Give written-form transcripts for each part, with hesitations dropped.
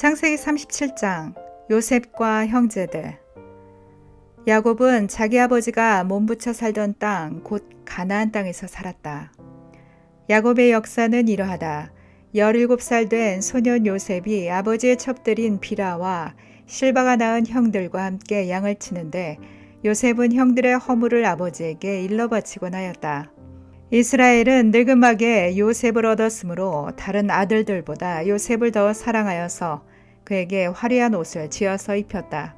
창세기 37장 요셉과 형제들. 야곱은 자기 아버지가 몸부쳐 살던 땅, 곧 가나안 땅에서 살았다. 야곱의 역사는 이러하다. 17살 된 소년 요셉이 아버지의 첩들인 비라와 실바가 낳은 형들과 함께 양을 치는데 요셉은 형들의 허물을 아버지에게 일러 바치곤 하였다. 이스라엘은 느그막에 요셉을 얻었으므로 다른 아들들보다 요셉을 더 사랑하여서 그에게 화려한 옷을 지어서 입혔다.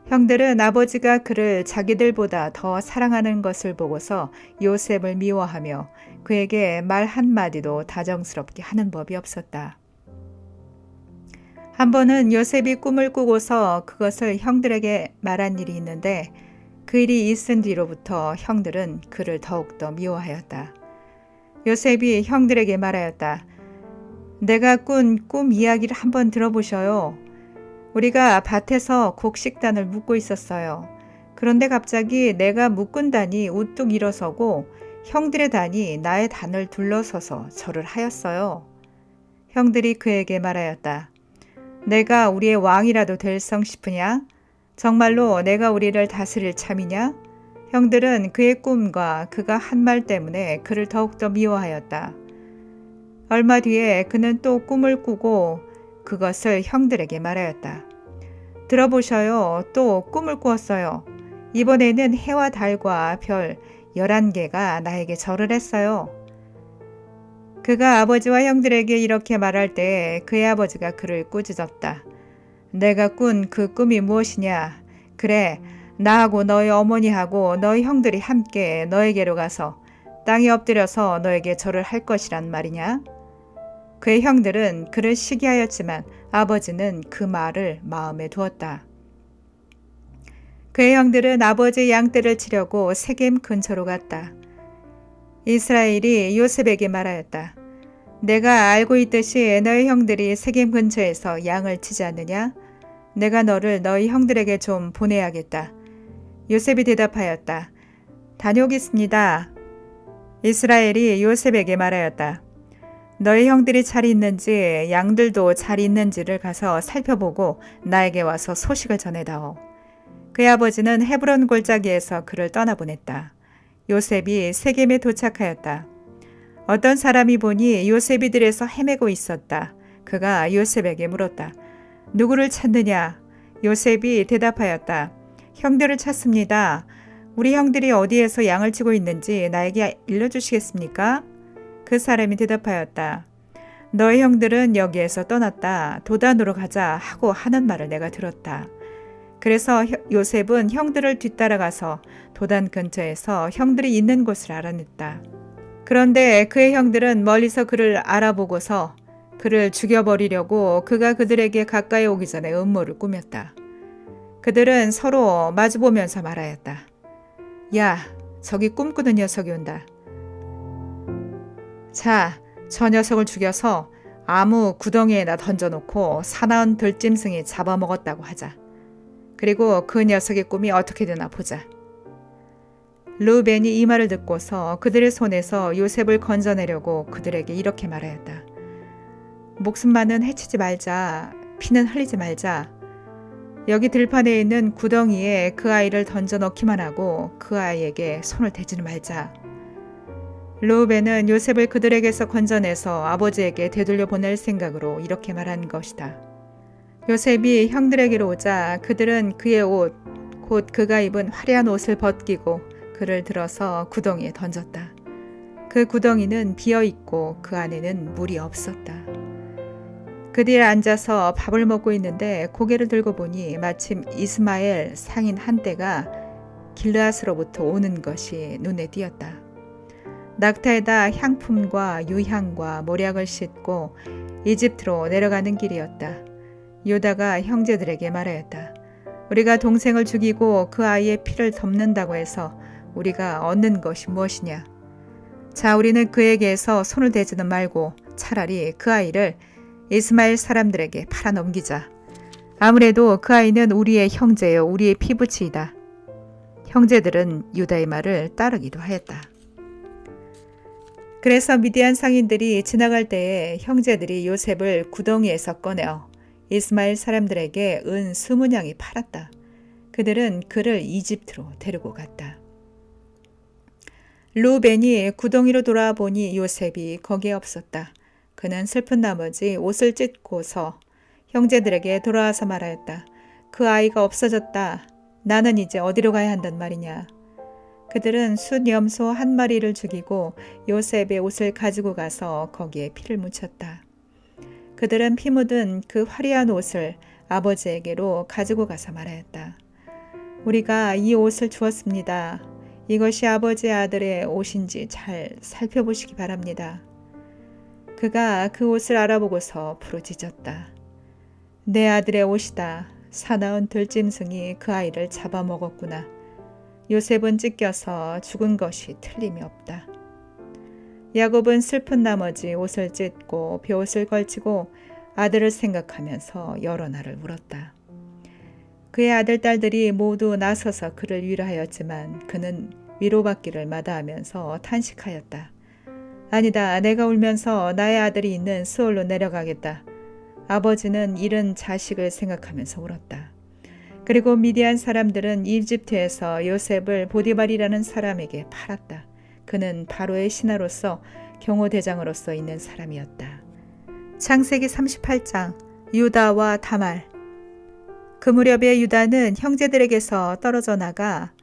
형들은 아버지가 그를 자기들보다 더 사랑하는 것을 보고서 요셉을 미워하며 그에게 말 한마디도 다정스럽게 하는 법이 없었다. 한 번은 요셉이 꿈을 꾸고서 그것을 형들에게 말한 일이 있는데 그 일이 있은 뒤로부터 형들은 그를 더욱더 미워하였다. 요셉이 형들에게 말하였다. 내가 꾼 꿈 이야기를 한번 들어보셔요. 우리가 밭에서 곡식단을 묶고 있었어요. 그런데 갑자기 내가 묶은 단이 우뚝 일어서고 형들의 단이 나의 단을 둘러서서 절을 하였어요. 형들이 그에게 말하였다. 내가 우리의 왕이라도 될성 싶으냐? 정말로 내가 우리를 다스릴 참이냐? 형들은 그의 꿈과 그가 한 말 때문에 그를 더욱더 미워하였다. 얼마 뒤에 그는 또 꿈을 꾸고 그것을 형들에게 말하였다. 들어보셔요. 또 꿈을 꾸었어요. 이번에는 해와 달과 별 11개가 나에게 절을 했어요. 그가 아버지와 형들에게 이렇게 말할 때 그의 아버지가 그를 꾸짖었다. 내가 꾼 그 꿈이 무엇이냐? 그래, 나하고 너희 어머니하고 너희 형들이 함께 너에게로 가서 땅에 엎드려서 너에게 절을 할 것이란 말이냐? 그의 형들은 그를 시기하였지만 아버지는 그 말을 마음에 두었다. 그의 형들은 아버지의 양떼를 치려고 세겜 근처로 갔다. 이스라엘이 요셉에게 말하였다. 내가 알고 있듯이 너희 형들이 세겜 근처에서 양을 치지 않느냐? 내가 너를 너희 형들에게 좀 보내야겠다. 요셉이 대답하였다. 다녀오겠습니다. 이스라엘이 요셉에게 말하였다. 너희 형들이 잘 있는지 양들도 잘 있는지를 가서 살펴보고 나에게 와서 소식을 전해다오. 그의 아버지는 헤브론 골짜기에서 그를 떠나보냈다. 요셉이 세겜에 도착하였다. 어떤 사람이 보니 요셉이 들에서 헤매고 있었다. 그가 요셉에게 물었다. 누구를 찾느냐? 요셉이 대답하였다. 형들을 찾습니다. 우리 형들이 어디에서 양을 치고 있는지 나에게 일러주시겠습니까? 그 사람이 대답하였다. 너희 형들은 여기에서 떠났다. 도단으로 가자 하고 하는 말을 내가 들었다. 그래서 요셉은 형들을 뒤따라가서 도단 근처에서 형들이 있는 곳을 알아냈다. 그런데 그의 형들은 멀리서 그를 알아보고서 그를 죽여버리려고 그가 그들에게 가까이 오기 전에 음모를 꾸몄다. 그들은 서로 마주보면서 말하였다. 야, 저기 꿈꾸는 녀석이 온다. 자, 저 녀석을 죽여서 아무 구덩이에다 던져놓고 사나운 들짐승이 잡아먹었다고 하자. 그리고 그 녀석의 꿈이 어떻게 되나 보자. 르우벤이 이 말을 듣고서 그들의 손에서 요셉을 건져내려고 그들에게 이렇게 말하였다. 목숨만은 해치지 말자. 피는 흘리지 말자. 여기 들판에 있는 구덩이에 그 아이를 던져 넣기만 하고 그 아이에게 손을 대지는 말자. 르우벤은 요셉을 그들에게서 건져내서 아버지에게 되돌려 보낼 생각으로 이렇게 말한 것이다. 요셉이 형들에게로 오자 그들은 그의 옷, 곧 그가 입은 화려한 옷을 벗기고 그를 들어서 구덩이에 던졌다. 그 구덩이는 비어있고 그 안에는 물이 없었다. 그 뒤에 앉아서 밥을 먹고 있는데 고개를 들고 보니 마침 이스마엘 상인 한떼가 길르앗으로부터 오는 것이 눈에 띄었다. 낙타에다 향품과 유향과 모략을 싣고 이집트로 내려가는 길이었다. 유다가 형제들에게 말하였다. 우리가 동생을 죽이고 그 아이의 피를 덮는다고 해서 우리가 얻는 것이 무엇이냐? 자, 우리는 그에게서 손을 대지는 말고 차라리 그 아이를 이스마엘 사람들에게 팔아넘기자. 아무래도 그 아이는 우리의 형제요 우리의 피부치이다. 형제들은 유다의 말을 따르기도 하였다. 그래서 미디안 상인들이 지나갈 때에 형제들이 요셉을 구덩이에서 꺼내어 이스마엘 사람들에게 은 20냥이 팔았다. 그들은 그를 이집트로 데리고 갔다. 루벤이 구덩이로 돌아보니 요셉이 거기에 없었다. 그는 슬픈 나머지 옷을 찢고서 형제들에게 돌아와서 말하였다. 그 아이가 없어졌다. 나는 이제 어디로 가야 한단 말이냐. 그들은 숫염소 한 마리를 죽이고 요셉의 옷을 가지고 가서 거기에 피를 묻혔다. 그들은 피 묻은 그 화려한 옷을 아버지에게로 가지고 가서 말하였다. 우리가 이 옷을 주었습니다. 이것이 아버지의 아들의 옷인지 잘 살펴보시기 바랍니다. 그가 그 옷을 알아보고서 부르짖었다. 내 아들의 옷이다. 사나운 들짐승이 그 아이를 잡아먹었구나. 요셉은 찢겨서 죽은 것이 틀림이 없다. 야곱은 슬픈 나머지 옷을 찢고 벼옷을 걸치고 아들을 생각하면서 여러 날을 울었다. 그의 아들, 딸들이 모두 나서서 그를 위로하였지만 그는 위로받기를 마다하면서 탄식하였다. 아니다. 내가 울면서 나의 아들이 있는 스올로 내려가겠다. 아버지는 잃은 자식을 생각하면서 울었다. 그리고 미디안 사람들은 이집트에서 요셉을 보디발이라는 사람에게 팔았다. 그는 바로의 신하로서 경호대장으로서 있는 사람이었다. 창세기 38장 유다와 다말. 그 무렵에 유다는 형제들에게서 떨어져 나가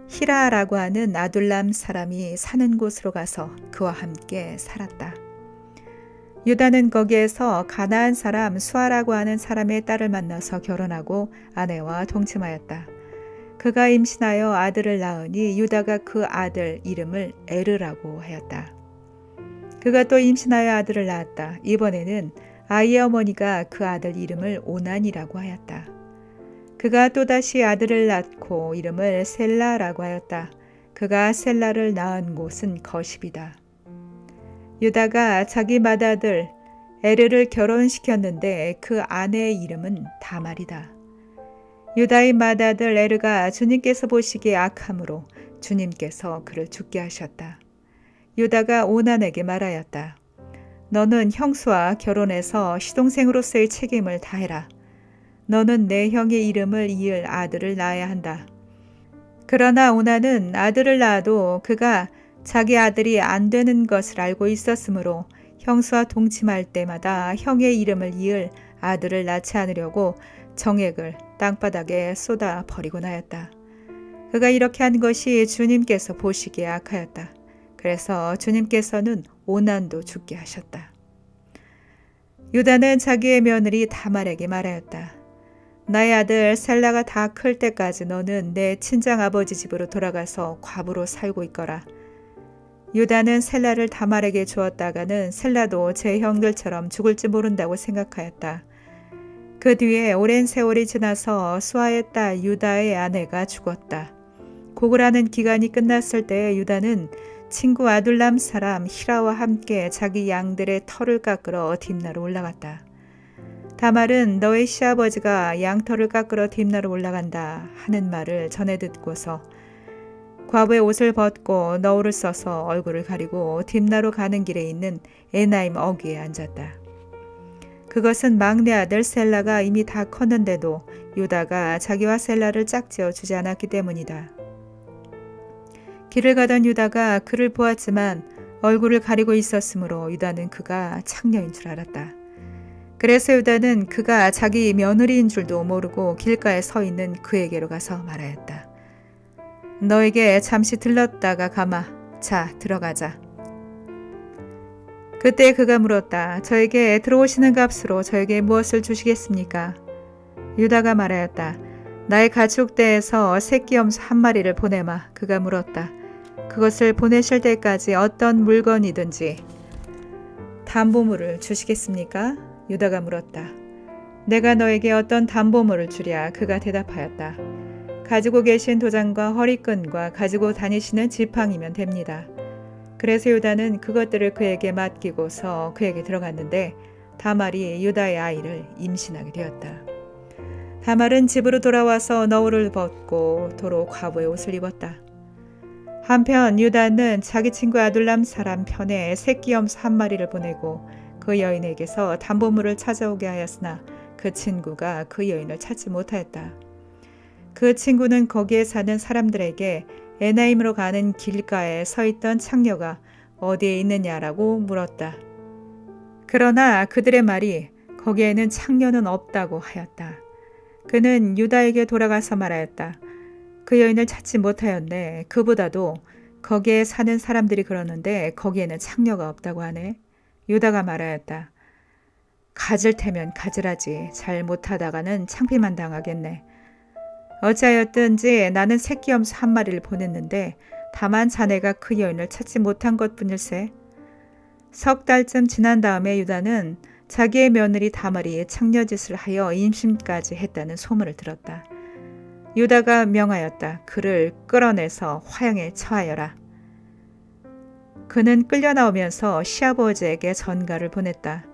히라라고 하는 아둘람 사람이 사는 곳으로 가서 그와 함께 살았다. 유다는 거기에서 가나안 사람 수아라고 하는 사람의 딸을 만나서 결혼하고 아내와 동침하였다. 그가 임신하여 아들을 낳으니 유다가 그 아들 이름을 에르라고 하였다. 그가 또 임신하여 아들을 낳았다. 이번에는 아이의 어머니가 그 아들 이름을 오난이라고 하였다. 그가 또다시 아들을 낳고 이름을 셀라라고 하였다. 그가 셀라를 낳은 곳은 거십이다. 유다가 자기 맏아들 에르를 결혼시켰는데 그 아내의 이름은 다말이다. 유다의 맏아들 에르가 주님께서 보시기에 악함으로 주님께서 그를 죽게 하셨다. 유다가 오난에게 말하였다. 너는 형수와 결혼해서 시동생으로서의 책임을 다해라. 너는 내 형의 이름을 이을 아들을 낳아야 한다. 그러나 오난은 아들을 낳아도 그가 자기 아들이 안 되는 것을 알고 있었으므로 형수와 동침할 때마다 형의 이름을 이을 아들을 낳지 않으려고 정액을 땅바닥에 쏟아 버리고 나였다. 그가 이렇게 한 것이 주님께서 보시기에 악하였다. 그래서 주님께서는 오난도 죽게 하셨다. 유다는 자기의 며느리 다말에게 말하였다. 나의 아들 셀라가 다 클 때까지 너는 내 친정아버지 집으로 돌아가서 과부로 살고 있거라. 유다는 셀라를 다말에게 주었다가는 셀라도 제 형들처럼 죽을지 모른다고 생각하였다. 그 뒤에 오랜 세월이 지나서 수아의 딸 유다의 아내가 죽었다. 고글하는 기간이 끝났을 때 유다는 친구 아둘람 사람 히라와 함께 자기 양들의 털을 깎으러 딥나로 올라갔다. 다말은 너의 시아버지가 양털을 깎으러 딥나로 올라간다 하는 말을 전해 듣고서 과부의 옷을 벗고 너울을 써서 얼굴을 가리고 딥나로 가는 길에 있는 에나임 어귀에 앉았다. 그것은 막내 아들 셀라가 이미 다 컸는데도 유다가 자기와 셀라를 짝지어 주지 않았기 때문이다. 길을 가던 유다가 그를 보았지만 얼굴을 가리고 있었으므로 유다는 그가 창녀인 줄 알았다. 그래서 유다는 그가 자기 며느리인 줄도 모르고 길가에 서 있는 그에게로 가서 말하였다. 너에게 잠시 들렀다가 가마. 자, 들어가자. 그때 그가 물었다. 저에게 들어오시는 값으로 저에게 무엇을 주시겠습니까? 유다가 말하였다. 나의 가축대에서 새끼 염소 한 마리를 보내마. 그가 물었다. 그것을 보내실 때까지 어떤 물건이든지 담보물을 주시겠습니까? 유다가 물었다. 내가 너에게 어떤 담보물을 주랴? 그가 대답하였다. 가지고 계신 도장과 허리끈과 가지고 다니시는 지팡이면 됩니다. 그래서 유다는 그것들을 그에게 맡기고서 그에게 들어갔는데 다말이 유다의 아이를 임신하게 되었다. 다말은 집으로 돌아와서 너울을 벗고 도로 과부의 옷을 입었다. 한편 유다는 자기 친구 아둘람 사람 편에 새끼 염소 한 마리를 보내고 그 여인에게서 담보물을 찾아오게 하였으나 그 친구가 그 여인을 찾지 못하였다. 그 친구는 거기에 사는 사람들에게 에나임으로 가는 길가에 서 있던 창녀가 어디에 있느냐라고 물었다. 그러나 그들의 말이 거기에는 창녀는 없다고 하였다. 그는 유다에게 돌아가서 말하였다. 그 여인을 찾지 못하였네. 그보다도 거기에 사는 사람들이 그러는데 거기에는 창녀가 없다고 하네. 유다가 말하였다. 가질 테면 가지라지. 잘 못하다가는 창피만 당하겠네. 어찌하였든지 나는 새끼 염소 한 마리를 보냈는데 다만 자네가 그 여인을 찾지 못한 것뿐일세. 석 달쯤 지난 다음에 유다는 자기의 며느리 다말이 창녀짓을 하여 임신까지 했다는 소문을 들었다. 유다가 명하였다. 그를 끌어내서 화형에 처하여라. 그는 끌려 나오면서 시아버지에게 전가를 보냈다.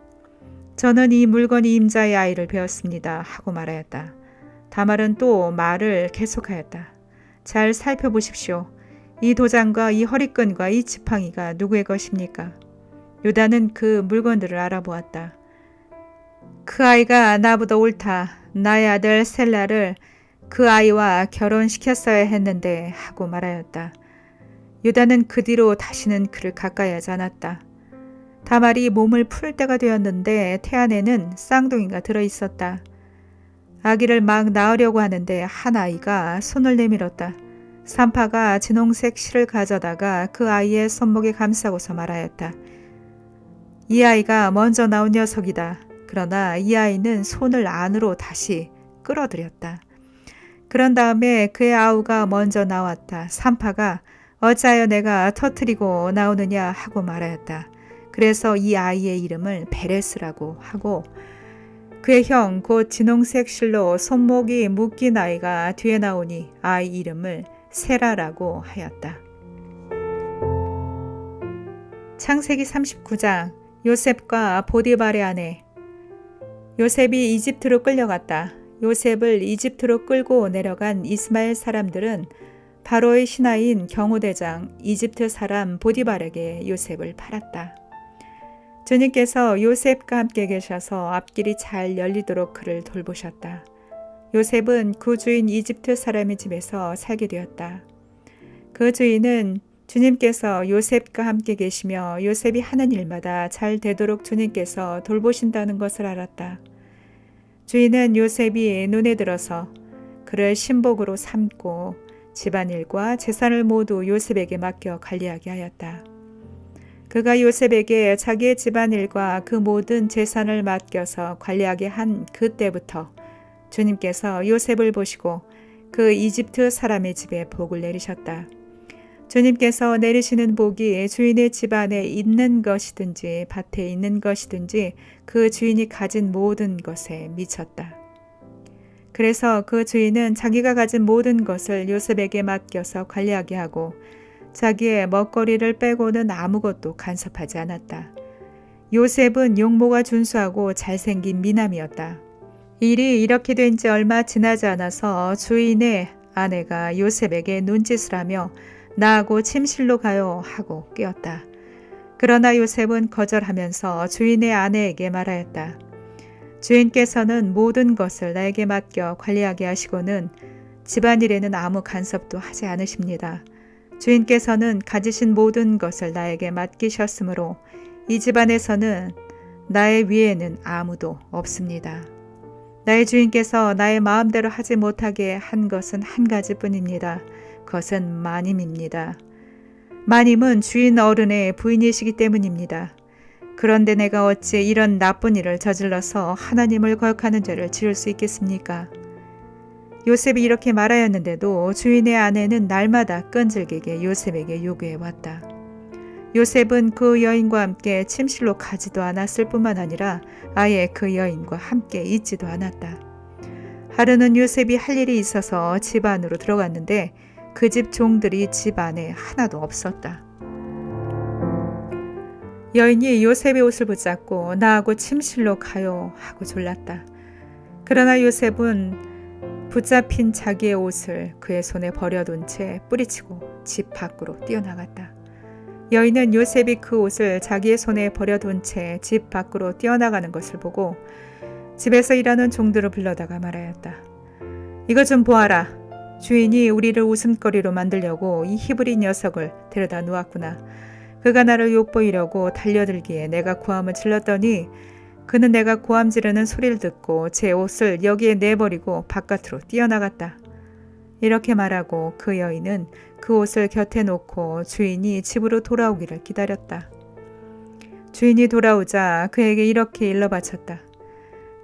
저는 이 물건이 임자의 아이를 배웠습니다 하고 말하였다. 다말은 또 말을 계속하였다. 잘 살펴보십시오. 이 도장과 이 허리끈과 이 지팡이가 누구의 것입니까? 유다는 그 물건들을 알아보았다. 그 아이가 나보다 옳다. 나의 아들 셀라를 그 아이와 결혼시켰어야 했는데 하고 말하였다. 유다는 그 뒤로 다시는 그를 가까이 하지 않았다. 다말이 몸을 풀 때가 되었는데 태 안에는 쌍둥이가 들어있었다. 아기를 막 낳으려고 하는데 한 아이가 손을 내밀었다. 산파가 진홍색 실을 가져다가 그 아이의 손목에 감싸고서 말하였다. 이 아이가 먼저 나온 녀석이다. 그러나 이 아이는 손을 안으로 다시 끌어들였다. 그런 다음에 그의 아우가 먼저 나왔다. 산파가 어찌하여 내가 터뜨리고 나오느냐 하고 말하였다. 그래서 이 아이의 이름을 베레스라고 하고 그의 형 곧 진홍색 실로 손목이 묶인 아이가 뒤에 나오니 아이 이름을 세라라고 하였다. 창세기 39장 요셉과 보디발의 아내. 요셉이 이집트로 끌려갔다. 요셉을 이집트로 끌고 내려간 이스마엘 사람들은 바로의 신하인 경호대장 이집트 사람 보디발에게 요셉을 팔았다. 주님께서 요셉과 함께 계셔서 앞길이 잘 열리도록 그를 돌보셨다. 요셉은 그 주인 이집트 사람의 집에서 살게 되었다. 그 주인은 주님께서 요셉과 함께 계시며 요셉이 하는 일마다 잘 되도록 주님께서 돌보신다는 것을 알았다. 주인은 요셉이 눈에 들어서 그를 신복으로 삼고 집안일과 재산을 모두 요셉에게 맡겨 관리하게 하였다. 그가 요셉에게 자기의 집안일과 그 모든 재산을 맡겨서 관리하게 한 그때부터 주님께서 요셉을 보시고 그 이집트 사람의 집에 복을 내리셨다. 주님께서 내리시는 복이 주인의 집안에 있는 것이든지 밭에 있는 것이든지 그 주인이 가진 모든 것에 미쳤다. 그래서 그 주인은 자기가 가진 모든 것을 요셉에게 맡겨서 관리하게 하고 자기의 먹거리를 빼고는 아무것도 간섭하지 않았다. 요셉은 용모가 준수하고 잘생긴 미남이었다. 일이 이렇게 된 지 얼마 지나지 않아서 주인의 아내가 요셉에게 눈짓을 하며 나하고 침실로 가요 하고 꾀었다. 그러나 요셉은 거절하면서 주인의 아내에게 말하였다. 주인께서는 모든 것을 나에게 맡겨 관리하게 하시고는 집안일에는 아무 간섭도 하지 않으십니다. 주인께서는 가지신 모든 것을 나에게 맡기셨으므로 이 집안에서는 나의 위에는 아무도 없습니다. 나의 주인께서 나의 마음대로 하지 못하게 한 것은 한 가지뿐입니다. 그것은 마님입니다. 마님은 주인 어른의 부인이시기 때문입니다. 그런데 내가 어찌 이런 나쁜 일을 저질러서 하나님을 거역하는 죄를 지을 수 있겠습니까? 요셉이 이렇게 말하였는데도 주인의 아내는 날마다 끈질기게 요셉에게 요구해 왔다. 요셉은 그 여인과 함께 침실로 가지도 않았을 뿐만 아니라 아예 그 여인과 함께 있지도 않았다. 하루는 요셉이 할 일이 있어서 집 안으로 들어갔는데 그 집 종들이 집 안에 하나도 없었다. 여인이 요셉의 옷을 붙잡고 나하고 침실로 가요 하고 졸랐다. 그러나 요셉은 붙잡힌 자기의 옷을 그의 손에 버려둔 채 뿌리치고 집 밖으로 뛰어나갔다. 여인은 요셉이 그 옷을 자기의 손에 버려둔 채 집 밖으로 뛰어나가는 것을 보고 집에서 일하는 종들을 불러다가 말하였다. 이것 좀 보아라. 주인이 우리를 웃음거리로 만들려고 이 히브리 녀석을 데려다 놓았구나. 그가 나를 욕보이려고 달려들기에 내가 고함을 질렀더니 그는 내가 고함 지르는 소리를 듣고 제 옷을 여기에 내버리고 바깥으로 뛰어나갔다. 이렇게 말하고 그 여인은 그 옷을 곁에 놓고 주인이 집으로 돌아오기를 기다렸다. 주인이 돌아오자 그에게 이렇게 일러바쳤다.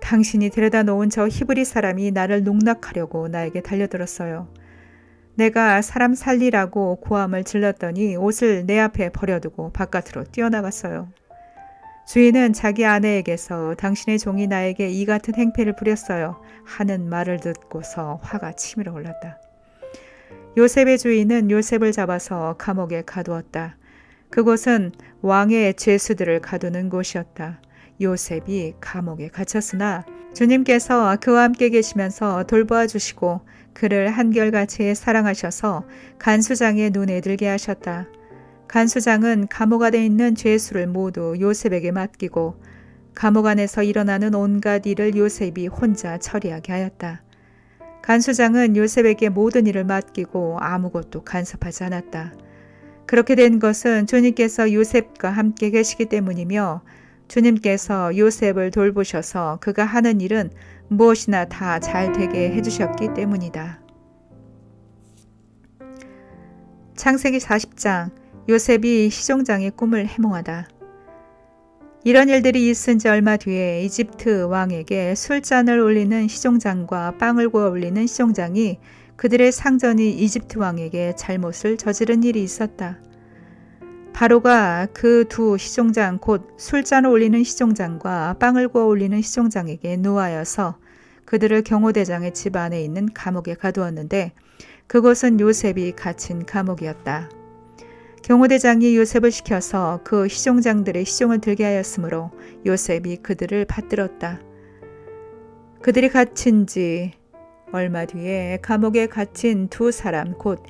당신이 데려다 놓은 저 히브리 사람이 나를 농락하려고 나에게 달려들었어요. 내가 사람 살리라고 고함을 질렀더니 옷을 내 앞에 버려두고 바깥으로 뛰어나갔어요. 주인은 자기 아내에게서 당신의 종이 나에게 이 같은 행패를 부렸어요 하는 말을 듣고서 화가 치밀어 올랐다. 요셉의 주인은 요셉을 잡아서 감옥에 가두었다. 그곳은 왕의 죄수들을 가두는 곳이었다. 요셉이 감옥에 갇혔으나 주님께서 그와 함께 계시면서 돌보아 주시고 그를 한결같이 사랑하셔서 간수장의 눈에 들게 하셨다. 간수장은 감옥 안에 있는 죄수를 모두 요셉에게 맡기고 감옥 안에서 일어나는 온갖 일을 요셉이 혼자 처리하게 하였다. 간수장은 요셉에게 모든 일을 맡기고 아무것도 간섭하지 않았다. 그렇게 된 것은 주님께서 요셉과 함께 계시기 때문이며 주님께서 요셉을 돌보셔서 그가 하는 일은 무엇이나 다 잘 되게 해주셨기 때문이다. 창세기 40장 요셉이 시종장의 꿈을 해몽하다. 이런 일들이 있은 지 얼마 뒤에 이집트 왕에게 술잔을 올리는 시종장과 빵을 구워 올리는 시종장이 그들의 상전이 이집트 왕에게 잘못을 저지른 일이 있었다. 바로가 그 두 시종장 곧 술잔을 올리는 시종장과 빵을 구워 올리는 시종장에게 노하여서 그들을 경호대장의 집 안에 있는 감옥에 가두었는데 그곳은 요셉이 갇힌 감옥이었다. 경호대장이 요셉을 시켜서 그 시종장들의 시종을 들게 하였으므로 요셉이 그들을 받들었다. 그들이 갇힌 지 얼마 뒤에 감옥에 갇힌 두 사람 곧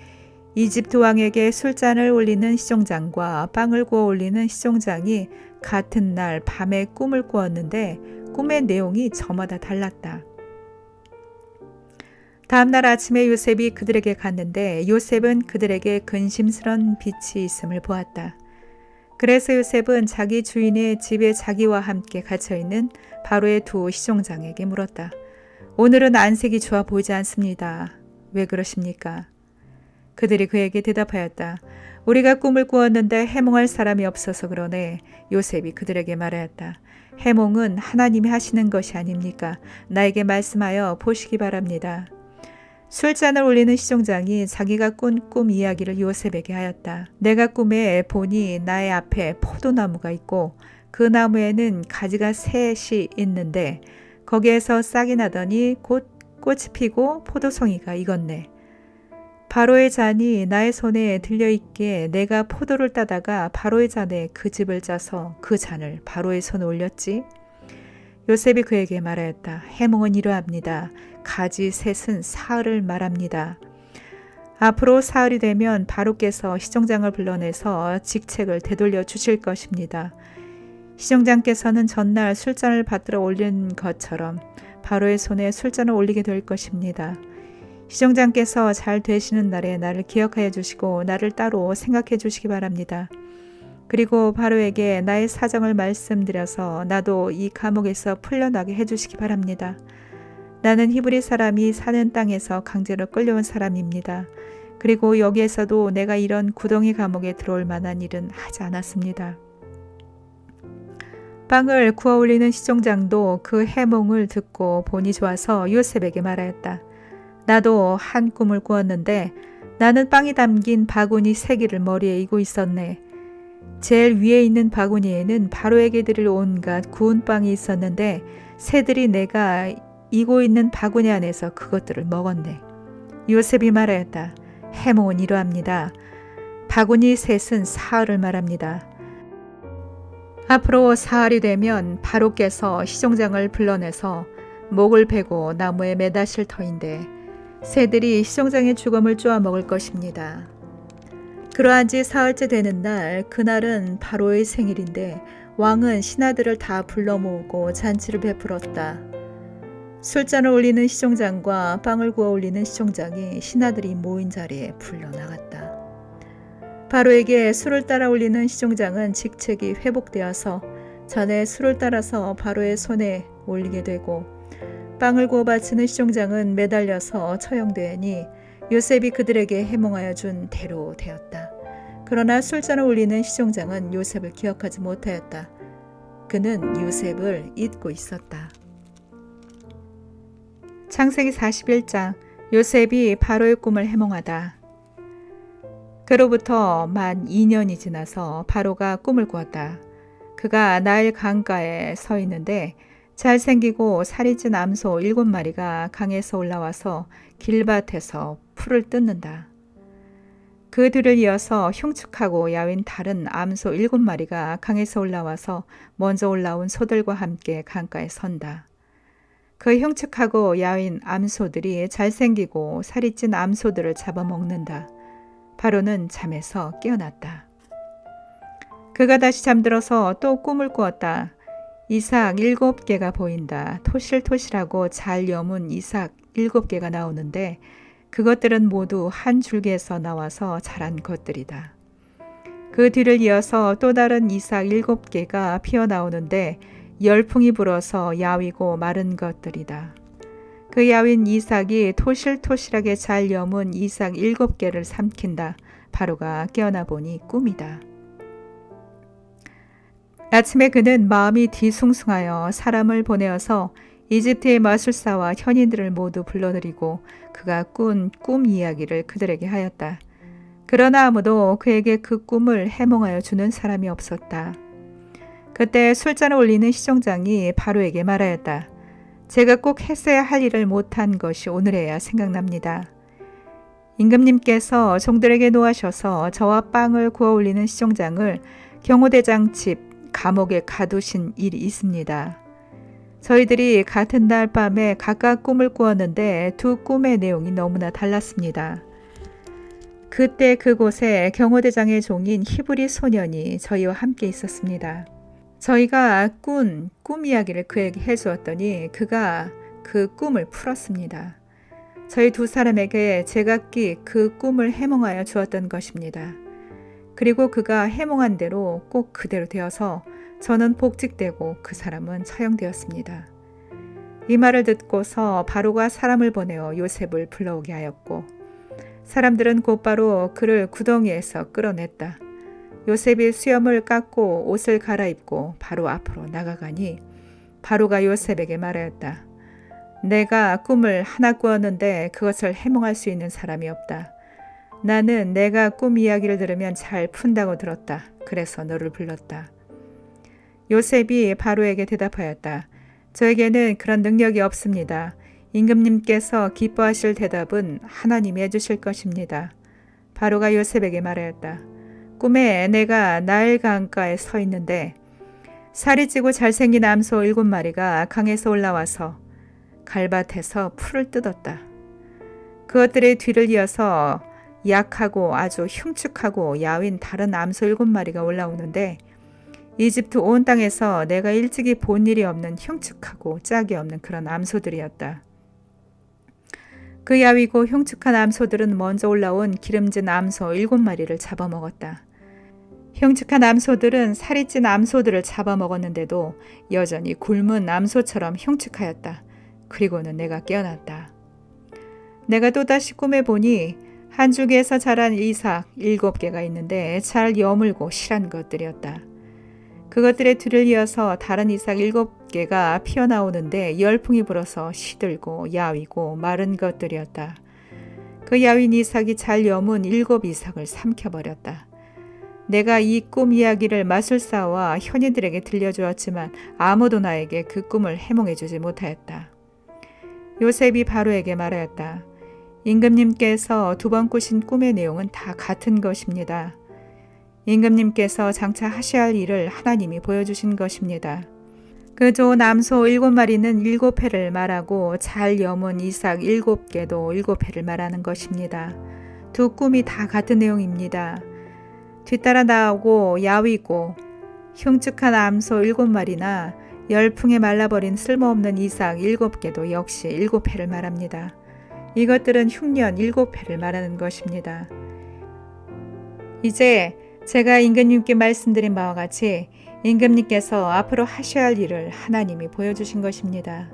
이집트 왕에게 술잔을 올리는 시종장과 빵을 구워 올리는 시종장이 같은 날 밤에 꿈을 꾸었는데 꿈의 내용이 저마다 달랐다. 다음 날 아침에 요셉이 그들에게 갔는데 요셉은 그들에게 근심스런 빛이 있음을 보았다. 그래서 요셉은 자기 주인의 집에 자기와 함께 갇혀있는 바로의 두 시종장에게 물었다. 오늘은 안색이 좋아 보이지 않습니다. 왜 그러십니까? 그들이 그에게 대답하였다. 우리가 꿈을 꾸었는데 해몽할 사람이 없어서 그러네. 요셉이 그들에게 말하였다. 해몽은 하나님이 하시는 것이 아닙니까? 나에게 말씀하여 보시기 바랍니다. 술잔을 올리는 시종장이 자기가 꾼 꿈 이야기를 요셉에게 하였다. 내가 꿈에 보니 나의 앞에 포도나무가 있고 그 나무에는 가지가 셋이 있는데 거기에서 싹이 나더니 곧 꽃이 피고 포도송이가 익었네. 바로의 잔이 나의 손에 들려있기에 내가 포도를 따다가 바로의 잔에 그 즙을 짜서 그 잔을 바로의 손에 올렸지. 요셉이 그에게 말하였다. 해몽은 이러합니다. 가지 셋은 사흘을 말합니다. 앞으로 사흘이 되면 바로께서 시종장을 불러내서 직책을 되돌려 주실 것입니다. 시종장께서는 전날 술잔을 받들어 올린 것처럼 바로의 손에 술잔을 올리게 될 것입니다. 시종장께서 잘 되시는 날에 나를 기억하여 주시고 나를 따로 생각해 주시기 바랍니다. 그리고 바로에게 나의 사정을 말씀드려서 나도 이 감옥에서 풀려나게 해주시기 바랍니다. 나는 히브리 사람이 사는 땅에서 강제로 끌려온 사람입니다. 그리고 여기에서도 내가 이런 구덩이 감옥에 들어올 만한 일은 하지 않았습니다. 빵을 구워 올리는 시종장도 그 해몽을 듣고 보니 좋아서 요셉에게 말하였다. 나도 한 꿈을 꾸었는데 나는 빵이 담긴 바구니 3개를 머리에 이고 있었네. 제일 위에 있는 바구니에는 바로에게 드릴 온갖 구운 빵이 있었는데 새들이 내가 이고 있는 바구니 안에서 그것들을 먹었네. 요셉이 말하였다. 해몽은 이러합니다. 바구니 셋은 사흘을 말합니다. 앞으로 사흘이 되면 바로께서 시종장을 불러내서 목을 베고 나무에 매다실 터인데 새들이 시종장의 죽음을 쪼아 먹을 것입니다. 그러한 지 사흘째 되는 날, 그날은 바로의 생일인데 왕은 신하들을 다 불러 모으고 잔치를 베풀었다. 술잔을 올리는 시종장과 빵을 구워 올리는 시종장이 신하들이 모인 자리에 불러나갔다. 바로에게 술을 따라 올리는 시종장은 직책이 회복되어서 전에 술을 따라서 바로의 손에 올리게 되고, 빵을 구워 바치는 시종장은 매달려서 처형되니 요셉이 그들에게 해몽하여 준 대로 되었다. 그러나 술잔을 올리는 시종장은 요셉을 기억하지 못하였다. 그는 요셉을 잊고 있었다. 창세기 41장. 요셉이 바로의 꿈을 해몽하다. 그로부터 만 2년이 지나서 바로가 꿈을 꾸었다. 그가 나일 강가에 서 있는데 잘생기고 살이 찐 암소 7마리가 강에서 올라와서 길밭에서 풀을 뜯는다. 그 뒤를 이어서 흉측하고 야윈 다른 암소 7마리가 강에서 올라와서 먼저 올라온 소들과 함께 강가에 선다. 그 흉측하고 야윈 암소들이 잘생기고 살이 찐 암소들을 잡아먹는다. 바로는 잠에서 깨어났다. 그가 다시 잠들어서 또 꿈을 꾸었다. 이삭 7개가 보인다. 토실토실하고 잘 여문 이삭 7개가 나오는데 그것들은 모두 한 줄기에서 나와서 자란 것들이다. 그 뒤를 이어서 또 다른 이삭 7개가 피어나오는데 열풍이 불어서 야위고 마른 것들이다. 그 야윈 이삭이 토실토실하게 잘 여문 이삭 7개를 삼킨다. 바로가 깨어나 보니 꿈이다. 아침에 그는 마음이 뒤숭숭하여 사람을 보내어서 이집트의 마술사와 현인들을 모두 불러들이고 그가 꾼 꿈 이야기를 그들에게 하였다. 그러나 아무도 그에게 그 꿈을 해몽하여 주는 사람이 없었다. 그때 술잔을 올리는 시종장이 바로에게 말하였다. 제가 꼭 했어야 할 일을 못한 것이 오늘에야 생각납니다. 임금님께서 종들에게 노하셔서 저와 빵을 구워 올리는 시종장을 경호대장 집 감옥에 가두신 일이 있습니다. 저희들이 같은 날 밤에 각각 꿈을 꾸었는데 두 꿈의 내용이 너무나 달랐습니다. 그때 그곳에 경호대장의 종인 히브리 소년이 저희와 함께 있었습니다. 저희가 꾼 꿈 이야기를 그에게 해주었더니 그가 그 꿈을 풀었습니다. 저희 두 사람에게 제각기 그 꿈을 해몽하여 주었던 것입니다. 그리고 그가 해몽한 대로 꼭 그대로 되어서 저는 복직되고 그 사람은 처형되었습니다. 이 말을 듣고서 바로가 사람을 보내어 요셉을 불러오게 하였고 사람들은 곧바로 그를 구덩이에서 끌어냈다. 요셉이 수염을 깎고 옷을 갈아입고 바로 앞으로 나가가니 바로가 요셉에게 말하였다. 내가 꿈을 하나 꾸었는데 그것을 해몽할 수 있는 사람이 없다. 나는 내가 꿈 이야기를 들으면 잘 푼다고 들었다. 그래서 너를 불렀다. 요셉이 바로에게 대답하였다. 저에게는 그런 능력이 없습니다. 임금님께서 기뻐하실 대답은 하나님이 해주실 것입니다. 바로가 요셉에게 말하였다. 꿈에 내가 나일 강가에 서 있는데 살이 찌고 잘생긴 암소 7마리가 강에서 올라와서 갈밭에서 풀을 뜯었다. 그것들의 뒤를 이어서 약하고 아주 흉측하고 야윈 다른 암소 7마리가 올라오는데 이집트 온 땅에서 내가 일찍이 본 일이 없는 흉측하고 짝이 없는 그런 암소들이었다. 그 야위고 흉측한 암소들은 먼저 올라온 기름진 암소 7마리를 잡아먹었다. 흉측한 암소들은 살이 찐 암소들을 잡아먹었는데도 여전히 굶은 암소처럼 흉측하였다. 그리고는 내가 깨어났다. 내가 또다시 꿈에 보니 한 줄기에서 자란 이삭 7개가 있는데 잘 여물고 실한 것들이었다. 그것들의 뒤를 이어서 다른 이삭 7개가 피어나오는데 열풍이 불어서 시들고 야위고 마른 것들이었다. 그 야윈 이삭이 잘 여문 7 이삭을 삼켜버렸다. 내가 이 꿈 이야기를 마술사와 현인들에게 들려주었지만 아무도 나에게 그 꿈을 해몽해주지 못하였다. 요셉이 바로에게 말하였다. 임금님께서 2번 꾸신 꿈의 내용은 다 같은 것입니다. 임금님께서 장차 하셔야 할 일을 하나님이 보여주신 것입니다. 그 좋은 암소 7마리는 7회를 말하고 잘 여문 이삭 7개도 7회를 말하는 것입니다. 두 꿈이 다 같은 내용입니다. 뒤따라 나오고 야위고 흉측한 암소 7마리나 열풍에 말라버린 쓸모없는 이삭 7개도 역시 7해를 말합니다. 이것들은 흉년 7해를 말하는 것입니다. 이제 제가 임금님께 말씀드린 바와 같이 임금님께서 앞으로 하셔야 할 일을 하나님이 보여주신 것입니다.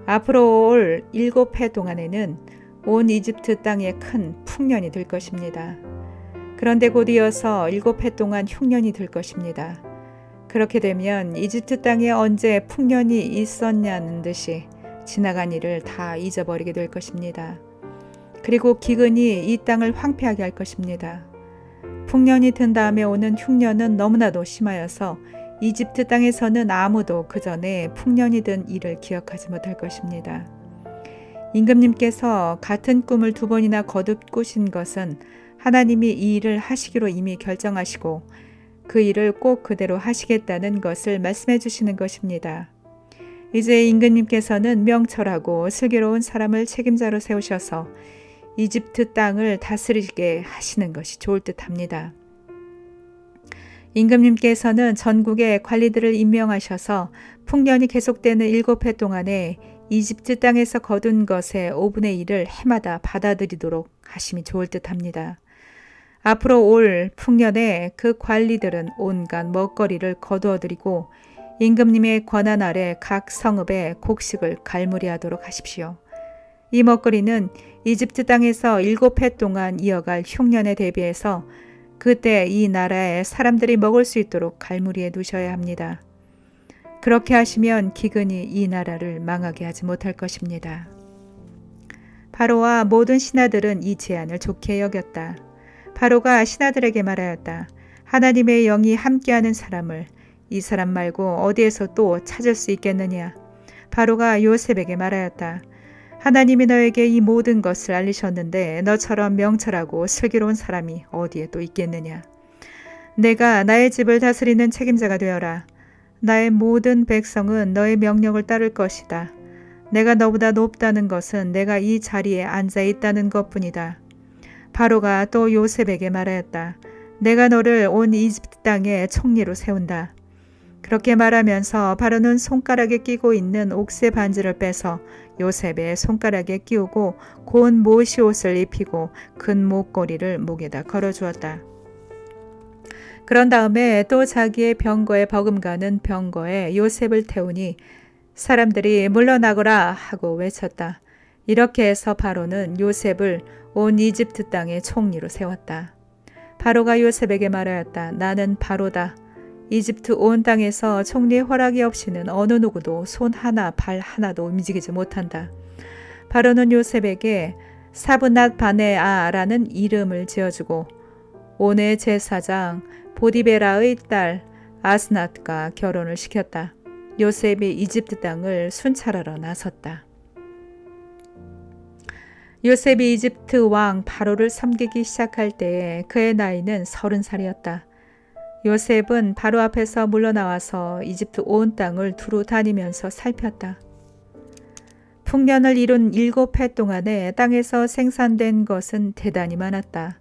앞으로 올 7해 동안에는 온 이집트 땅에 큰 풍년이 될 것입니다. 그런데 곧 이어서 7해 동안 흉년이 될 것입니다. 그렇게 되면 이집트 땅에 언제 풍년이 있었냐는 듯이 지나간 일을 다 잊어버리게 될 것입니다. 그리고 기근이 이 땅을 황폐하게 할 것입니다. 풍년이 든 다음에 오는 흉년은 너무나도 심하여서 이집트 땅에서는 아무도 그 전에 풍년이 든 일을 기억하지 못할 것입니다. 임금님께서 같은 꿈을 2번이나 거듭 꾸신 것은 하나님이 이 일을 하시기로 이미 결정하시고 그 일을 꼭 그대로 하시겠다는 것을 말씀해 주시는 것입니다. 이제 임금님께서는 명철하고 슬기로운 사람을 책임자로 세우셔서 이집트 땅을 다스리게 하시는 것이 좋을 듯합니다. 임금님께서는 전국의 관리들을 임명하셔서 풍년이 계속되는 7해 동안에 이집트 땅에서 거둔 것의 5분의 1을 해마다 받아들이도록 하심이 좋을 듯합니다. 앞으로 올 풍년에 그 관리들은 온갖 먹거리를 거두어들이고 임금님의 권한 아래 각 성읍에 곡식을 갈무리하도록 하십시오. 이 먹거리는 이집트 땅에서 7해 동안 이어갈 흉년에 대비해서 그때 이 나라의 사람들이 먹을 수 있도록 갈무리해 두셔야 합니다. 그렇게 하시면 기근이 이 나라를 망하게 하지 못할 것입니다. 바로와 모든 신하들은 이 제안을 좋게 여겼다. 바로가 신하들에게 말하였다. 하나님의 영이 함께하는 사람을 이 사람 말고 어디에서 또 찾을 수 있겠느냐. 바로가 요셉에게 말하였다. 하나님이 너에게 이 모든 것을 알리셨는데 너처럼 명철하고 슬기로운 사람이 어디에 또 있겠느냐. 내가 나의 집을 다스리는 책임자가 되어라. 나의 모든 백성은 너의 명령을 따를 것이다. 내가 너보다 높다는 것은 내가 이 자리에 앉아 있다는 것뿐이다. 바로가 또 요셉에게 말하였다. 내가 너를 온 이집트 땅에 총리로 세운다. 그렇게 말하면서 바로는 손가락에 끼고 있는 옥새 반지를 빼서 요셉의 손가락에 끼우고 고운 모시 옷을 입히고 큰 목걸이를 목에다 걸어주었다. 그런 다음에 또 자기의 병거에 버금가는 병거에 요셉을 태우니 사람들이 물러나거라 하고 외쳤다. 이렇게 해서 바로는 요셉을 온 이집트 땅의 총리로 세웠다. 바로가 요셉에게 말하였다. 나는 바로다. 이집트 온 땅에서 총리의 허락이 없이는 어느 누구도 손 하나 발 하나도 움직이지 못한다. 바로는 요셉에게 사브낫 바네아라는 이름을 지어주고 온의 제사장 보디베라의 딸 아스낫과 결혼을 시켰다. 요셉이 이집트 땅을 순찰하러 나섰다. 요셉이 이집트 왕 바로를 섬기기 시작할 때에 그의 나이는 30살이었다. 요셉은 바로 앞에서 물러나와서 이집트 온 땅을 두루 다니면서 살폈다. 풍년을 이룬 7해 동안에 땅에서 생산된 것은 대단히 많았다.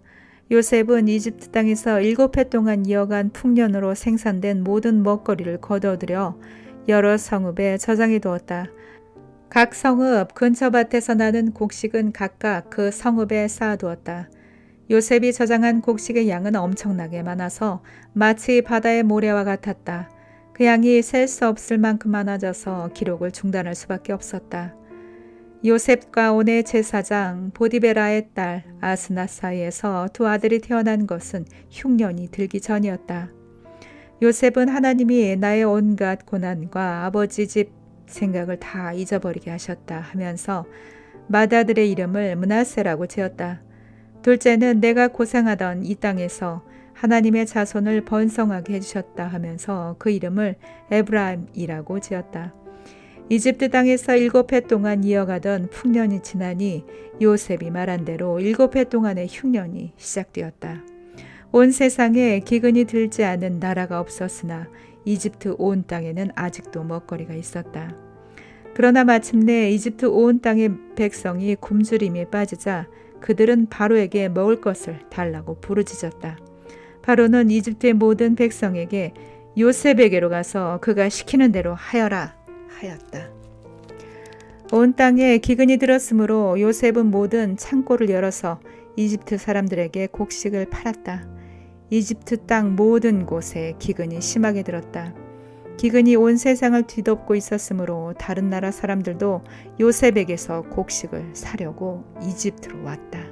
요셉은 이집트 땅에서 7해 동안 이어간 풍년으로 생산된 모든 먹거리를 거둬들여 여러 성읍에 저장해 두었다. 각 성읍 근처 밭에서 나는 곡식은 각각 그 성읍에 쌓아두었다. 요셉이 저장한 곡식의 양은 엄청나게 많아서 마치 바다의 모래와 같았다. 그 양이 셀 수 없을 만큼 많아져서 기록을 중단할 수밖에 없었다. 요셉과 온의 제사장 보디베라의 딸 아스낫 사이에서 2 아들이 태어난 것은 흉년이 들기 전이었다. 요셉은 하나님이 나의 온갖 고난과 아버지 집 생각을 다 잊어버리게 하셨다 하면서 맏아들의 이름을 므낫세라고 지었다. 둘째는 내가 고생하던 이 땅에서 하나님의 자손을 번성하게 해주셨다 하면서 그 이름을 에브라임이라고 지었다. 이집트 땅에서 7해 동안 이어가던 풍년이 지나니 요셉이 말한 대로 7해 동안의 흉년이 시작되었다. 온 세상에 기근이 들지 않은 나라가 없었으나 이집트 온 땅에는 아직도 먹거리가 있었다. 그러나 마침내 이집트 온 땅의 백성이 굶주림에 빠지자 그들은 바로에게 먹을 것을 달라고 부르짖었다. 바로는 이집트의 모든 백성에게 요셉에게로 가서 그가 시키는 대로 하여라 하였다. 온 땅에 기근이 들었으므로 요셉은 모든 창고를 열어서 이집트 사람들에게 곡식을 팔았다. 이집트 땅 모든 곳에 기근이 심하게 들었다. 기근이 온 세상을 뒤덮고 있었으므로 다른 나라 사람들도 요셉에게서 곡식을 사려고 이집트로 왔다.